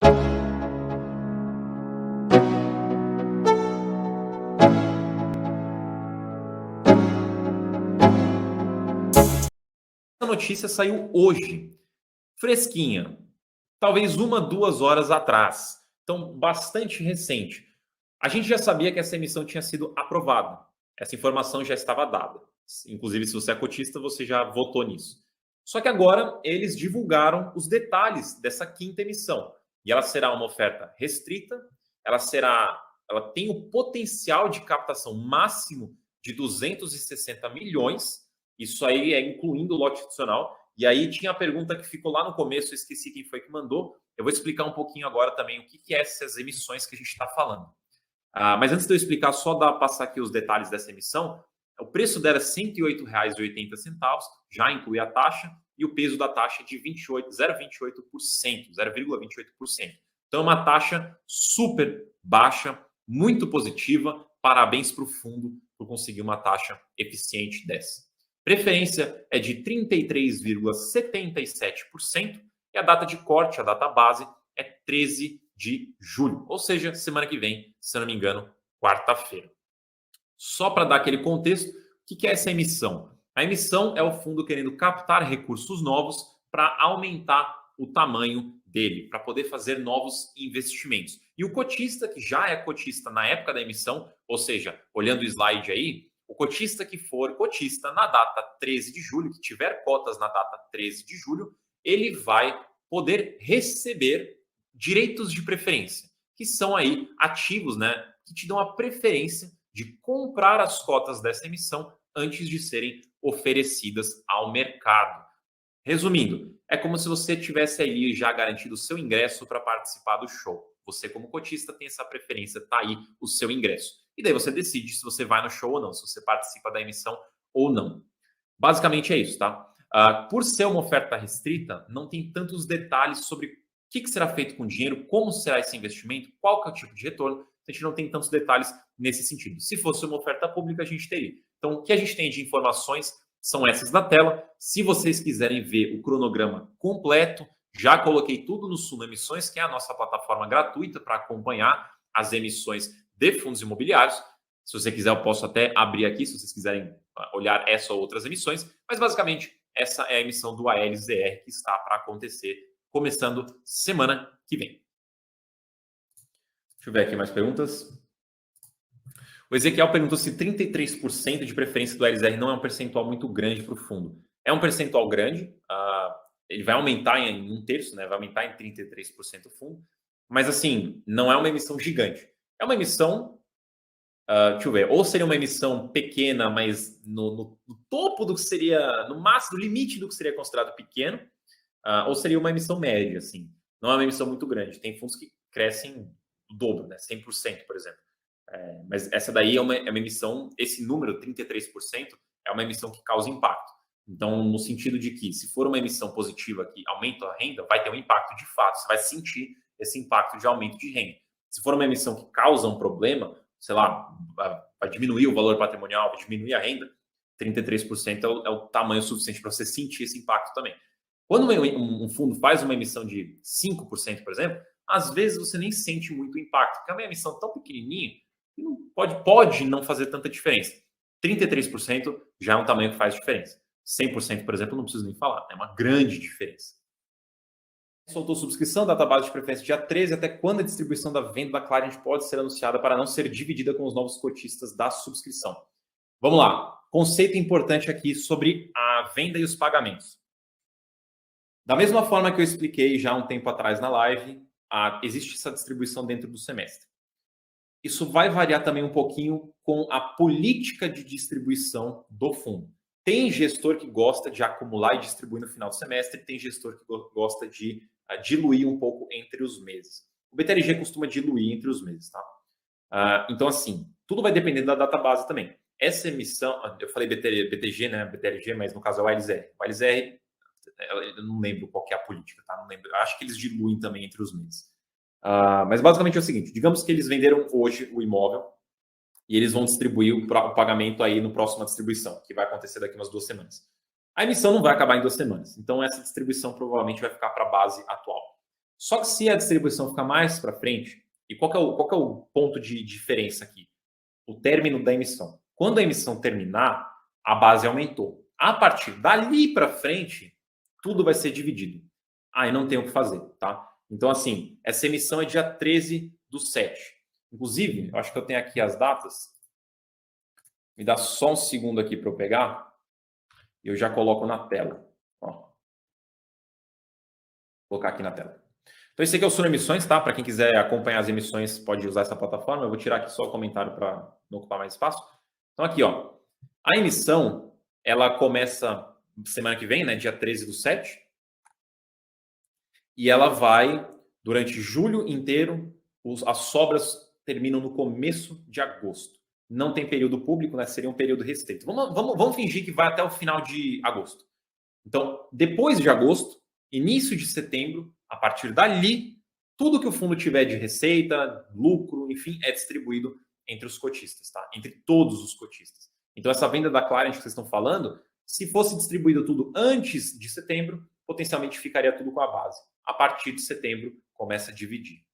A notícia saiu hoje, fresquinha, talvez 1, 2 horas atrás. Então, bastante recente. A gente já sabia que essa emissão tinha sido aprovada. Essa informação já estava dada. Inclusive, se você é cotista, você já votou nisso. Só que agora eles divulgaram os detalhes dessa quinta emissão. E ela será uma oferta restrita, ela tem o potencial de captação máximo de 260 milhões. Isso aí é incluindo o lote adicional. E aí tinha a pergunta que ficou lá no começo, eu esqueci quem foi que mandou. Eu vou explicar um pouquinho agora também o que é essas emissões que a gente está falando. Mas antes de eu explicar, só passar aqui os detalhes dessa emissão, o preço dela é R$ 108,80, já inclui a taxa, e o peso da taxa é de 0,28%, 0,28%. Então é uma taxa super baixa, muito positiva. Parabéns para o fundo por conseguir uma taxa eficiente dessa. Preferência é de 33,77% e a data de corte, a data base, é 13 de julho, ou seja, semana que vem, se eu não me engano, quarta-feira. Só para dar aquele contexto, o que é essa emissão? A emissão é o fundo querendo captar recursos novos para aumentar o tamanho dele, para poder fazer novos investimentos. E o cotista, que já é cotista na época da emissão, ou seja, olhando o slide aí, o cotista que for cotista na data 13 de julho, que tiver cotas na data 13 de julho, ele vai poder receber direitos de preferência, que são aí ativos, né, que te dão a preferência de comprar as cotas dessa emissão antes de serem oferecidas ao mercado. Resumindo, é como se você tivesse ali já garantido o seu ingresso para participar do show. Você, como cotista, tem essa preferência, tá aí o seu ingresso. E daí você decide se você vai no show ou não, se você participa da emissão ou não. Basicamente é isso, tá? Por ser uma oferta restrita, não tem tantos detalhes sobre o que será feito com o dinheiro, como será esse investimento, qual que é o tipo de retorno. A gente não tem tantos detalhes nesse sentido. Se fosse uma oferta pública, a gente teria. Então, o que a gente tem de informações são essas na tela. Se vocês quiserem ver o cronograma completo, já coloquei tudo no Suno Emissões, que é a nossa plataforma gratuita para acompanhar as emissões de fundos imobiliários. Se você quiser, eu posso até abrir aqui, se vocês quiserem olhar essa ou outras emissões. Mas, basicamente, essa é a emissão do ALZR que está para acontecer, começando semana que vem. Deixa eu ver aqui mais perguntas. O Ezequiel perguntou se 33% de preferência do LZR não é um percentual muito grande para o fundo. É um percentual grande, ele vai aumentar em 1/3, né? Vai aumentar em 33% o fundo, mas assim, não é uma emissão gigante. É uma emissão, deixa eu ver, ou seria uma emissão pequena, mas no topo do que seria, no máximo, no limite do que seria considerado pequeno, ou seria uma emissão média, assim. Não é uma emissão muito grande. Tem fundos que crescem o dobro, né? 100%, por exemplo. Mas essa daí é uma emissão, esse número, 33%, é uma emissão que causa impacto. Então, no sentido de que, se for uma emissão positiva que aumenta a renda, vai ter um impacto de fato. Você vai sentir esse impacto de aumento de renda. Se for uma emissão que causa um problema, sei lá, vai diminuir o valor patrimonial, vai diminuir a renda, 33% é o tamanho suficiente para você sentir esse impacto também. Quando um fundo faz uma emissão de 5%, por exemplo, às vezes você nem sente muito impacto, porque é uma emissão tão pequenininha que não pode não fazer tanta diferença. 33% já é um tamanho que faz diferença. 100%, por exemplo, não preciso nem falar. É uma grande diferença. Soltou subscrição, database de preferência dia 13. Até quando a distribuição da venda da Clariant pode ser anunciada para não ser dividida com os novos cotistas da subscrição? Vamos lá. Conceito importante aqui sobre a venda e os pagamentos. Da mesma forma que eu expliquei já um tempo atrás na live, existe essa distribuição dentro do semestre. Isso vai variar também um pouquinho com a política de distribuição do fundo. Tem gestor que gosta de acumular e distribuir no final do semestre, tem gestor que gosta de diluir um pouco entre os meses. O BTRG costuma diluir entre os meses, tá? Então, assim, tudo vai depender da database também. Essa emissão, eu falei BTG, né? BTRG, mas no caso é o ALZR. O ALZR, eu não lembro qual que é a política, tá? Não lembro. Acho que eles diluem também entre os meses. Mas basicamente é o seguinte, digamos que eles venderam hoje o imóvel e eles vão distribuir o pagamento aí no próxima distribuição, que vai acontecer daqui umas 2 semanas. A emissão não vai acabar em 2 semanas, então essa distribuição provavelmente vai ficar para a base atual. Só que se a distribuição ficar mais para frente, e qual que é o ponto de diferença aqui? O término da emissão. Quando a emissão terminar, a base aumentou. A partir dali para frente, tudo vai ser dividido. Aí não tem o que fazer, tá? Então, assim, essa emissão é dia 13/7. Inclusive, eu acho que eu tenho aqui as datas. Me dá só um segundo aqui para eu pegar. E eu já coloco na tela. Ó. Vou colocar aqui na tela. Então, esse aqui é o Suno Emissões, tá? Para quem quiser acompanhar as emissões, pode usar essa plataforma. Eu vou tirar aqui só o comentário para não ocupar mais espaço. Então, aqui, ó. A emissão, ela começa semana que vem, né? Dia 13/7. E ela vai durante julho inteiro. As sobras terminam no começo de agosto. Não tem período público, né? Seria um período restrito. Vamos fingir que vai até o final de agosto. Então, depois de agosto, início de setembro, a partir dali, tudo que o fundo tiver de receita, lucro, enfim, é distribuído entre os cotistas, tá? Entre todos os cotistas. Então, essa venda da Clarion que vocês estão falando, se fosse distribuído tudo antes de setembro, potencialmente ficaria tudo com a base. A partir de setembro, começa a dividir.